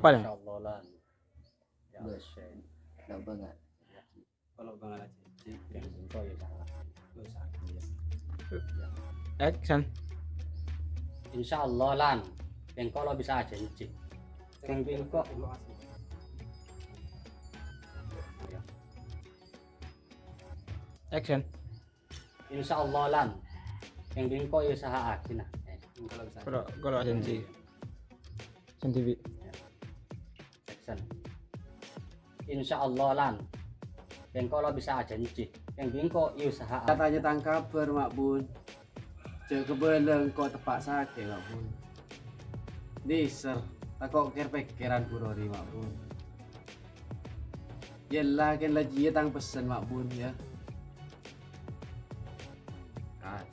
apa ya? Insyaallah lan. Ya sen. Enggak banget. Kalau banget aja. Yang bingko ya salah. Dosa ya. Action. Insyaallah lan. Bingko lo bisa aja cik. Yang bingko Action. Insyaallah lan. Yang bingko ya saha aja nah. Kalau bisa. Kalau sensi. TV. Action. Insyaallah lan. Bingko lo bisa aja cik. Yang bingko ya saha. Katanya tangkap Mak Bun. Cek kebeleng kok tepak sakit Mak Bun. Diser, tak kok pikiran Purori Mak Bun. Yelah kan lagi tang pesen Mak Bun ya. Kan.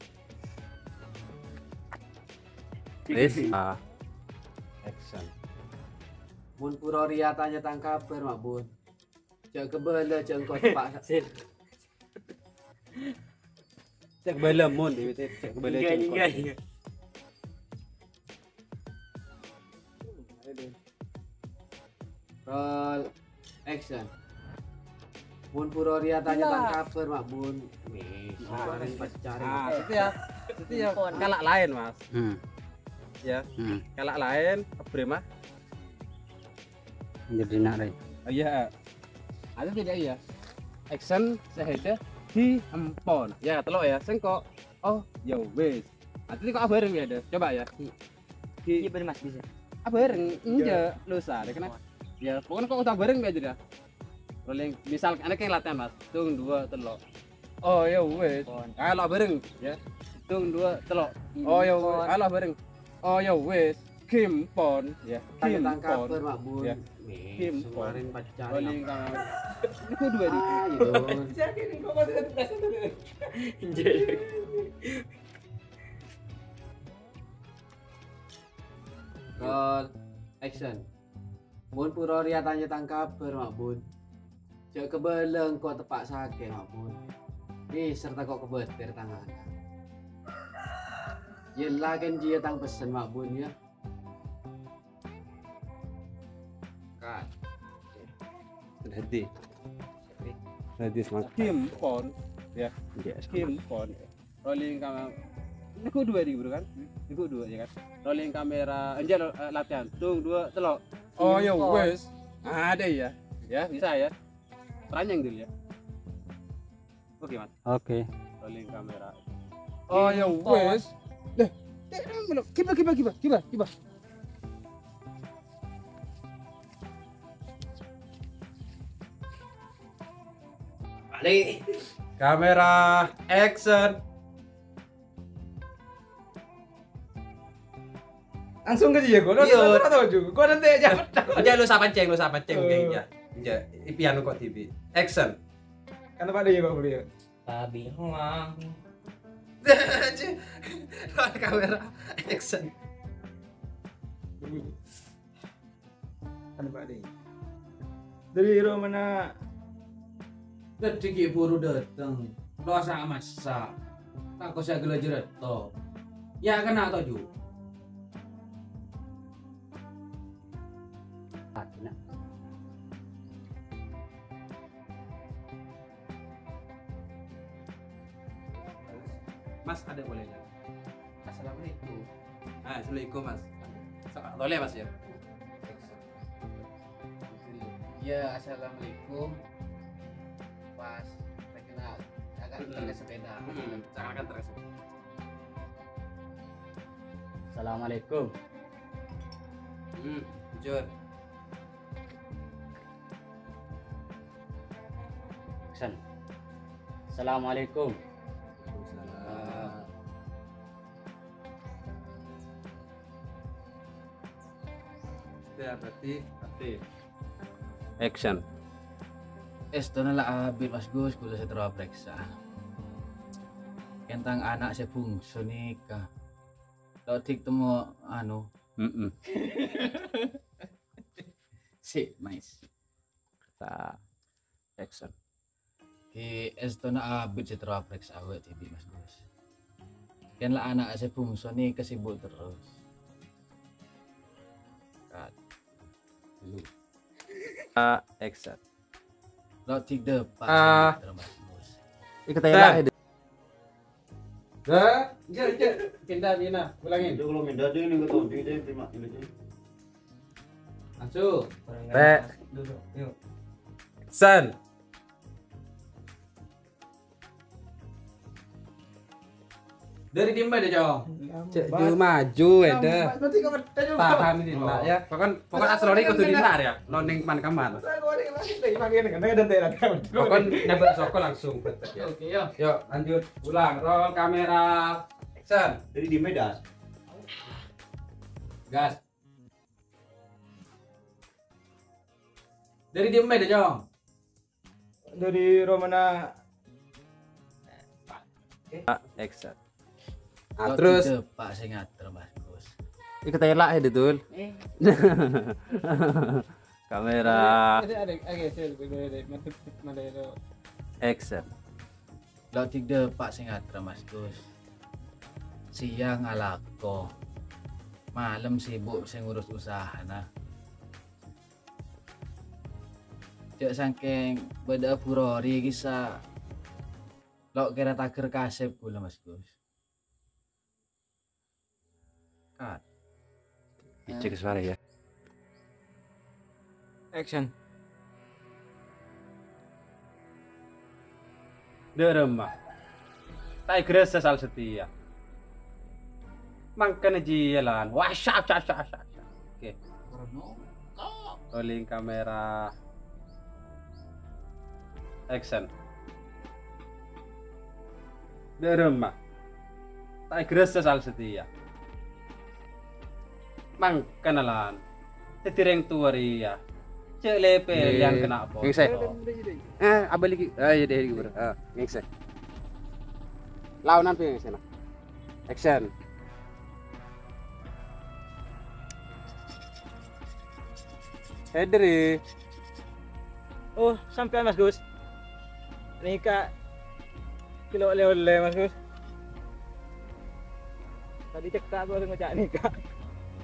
Desa. Action. Mun Purori tanya tangkap Mak Bun. Cek kebeleng cek kok tepak sakit. Cek belamun cek belamun. Roll action. Mun Purori tanya tangkap Mak Bun. Kemarin pacaran. Itu ya kalak lain mas. Ya, kalak lain Brema. Jadi nak deh. Iya. Ada tidak ya? Action sehede di empon. Ya telok ya, sengkok. Oh, ya wis. Nanti kok bareng ya ada. Coba ya. Iya bener mas bisa. Bareng enggak lusa deh kenapa? Ya, pokoknya kok udah bareng aja dah. Rolling misal ada kayak latihan mas. Tung dua telok. Oh ya wis. Kalau bareng ya. Tung dua telok. Oh ya wis. Kalau bareng. Oh ya wis. Kimpon ya. Tanya tangkap Mak Bun. Ya. Kemarin pacaran. Rolling kamar. Itu dua di. Roll action. Mun Purori tanya tangkap Mak Bun. Cek kebeleng kok tepak sakit Mak Bun. Serta kok kebetir tangan. Yelah kan dia tang pesen Mak Bun ya. Kan. Hati semangat. Kimpon ya. Kimpon. Rolling kamera. Ini dua di bro kan? Ini dua ya kan? Rolling kamera. Anjir latihan. Tung dua telok. Oh ya wes. Ada ya. Ya bisa ya. Peranjang dulu ya. Oke mas. Oke. Rolling kamera. Oh ya wes. Deh. Kiba. Balik. Kamera action. Langsung ke dia, gue tahu juga. Gue nanti aja. Aja lu sapa ceng kayaknya. Ya, ipian kok TV. Action. Kan apa dia Pak Beli? Babi huang. Kamera action. Kan Pak dia. Dari hero mana? Tadi buru dateng. Lo sama masak. Tak kau saya gelajar to. Ya kena to ju. Nak. Mas ada boleh ya? Assalamualaikum. Assalamualaikum mas. Boleh mas ya? Ya assalamualaikum. Pas terkenal agak pakai sepeda. Jangan terus. Assalamualaikum. Jujur. Action. Assalamualaikum. Ya berarti action. Esto na lah abis mas Gus kula saya terperiksa. Tentang anak saya bungsu nikah. Kalau tik temu anu. Si mais. Action. Ki esto na abis saya terperiksa awet TV mas Gus. Kan lah anak saya bungsu nikah sibuk terus. Kat. Action. Lo tidak Pak Ah. Sinatra Mas Gus. Ikut aja. Dah, pindah. Ulangin. Itu kalau minta dia ini tahu dia terima ini. Langsung. Duduk. Yuk. Action. Dari timba deh, Jong. Cek maju ada. Nanti kau bertanya. Tahan ini lah ya. Pokoknya asrori kudu dinar ya. Noning man kaman. Pokoknya nebak soko langsung betul ya. Oke, yo. Yuk, lanjut. Ulang. Roll kamera. Action. Jadi di Medan. Gas. Dari timba deh, Jong. Dari Romana. Action. Lo Terus tidak Pak Sinatra Mas Gus. ikut aja ya betul. Kamera. Action. Lo tidak Pak Sinatra Mas Gus. Siang alako. Malam sibuk sing ngurus usaha nah. Cek saking beda furori kisah. Lo kira taker kasep kula Mas Gus. Kat. Dicek suara ya. Action. Derema. Tiger sesal setia. Mangkana jalan. Wah, syap. Oke. Rolling kamera. Action. Derema. Tiger sesal setia. Mangkanalan. Tetireng tuaria. Cek lepel yang kena apa? Ngise. Abali lagi. Ya deh gitu. Ngise. Lawan apa ngise nah? Action. Hedri. Oh, sampai Mas Gus. Nikah kilo oleh Mas Gus. Tadi cek tak boleh ngejak nikah.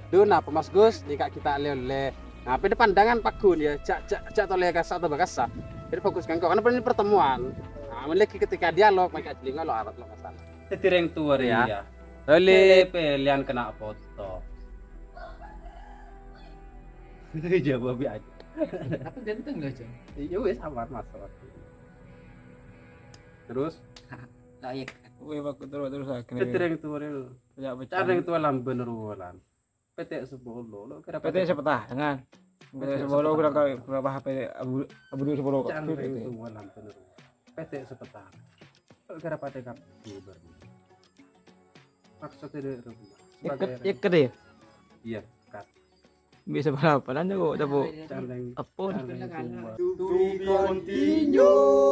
Duh, napa Mas Gus? Nikah kita oleh. Nah, pada pandangan Pak Gun ya, cak toleh kasar atau bakasa. Jadi fokuskan kok, karena ini pertemuan. Nah, lagi ketika dialog, mereka jadi lo arat lo kesana. Tetireng tua ya. Oleh pelian kena foto. Jawab aja. Tapi ganteng loh, Jong. Iya wes sama Mas. Terus Layak. Wih, aku terus akhirnya. tetireng tua itu. Ya, Careng tua lamben ruwalan. PT 10 lo kira PT sepetah dengan PT 10 kurang kali berapa HP Abu 10 Careng tua lamben ruwalan. PT sepetah. Lo kira PT kap baru. Maksudnya dari rumah. Iket ya? Iya, kat. Bisa berapa? Nanti kok dapat Careng apa? tua. To be continue.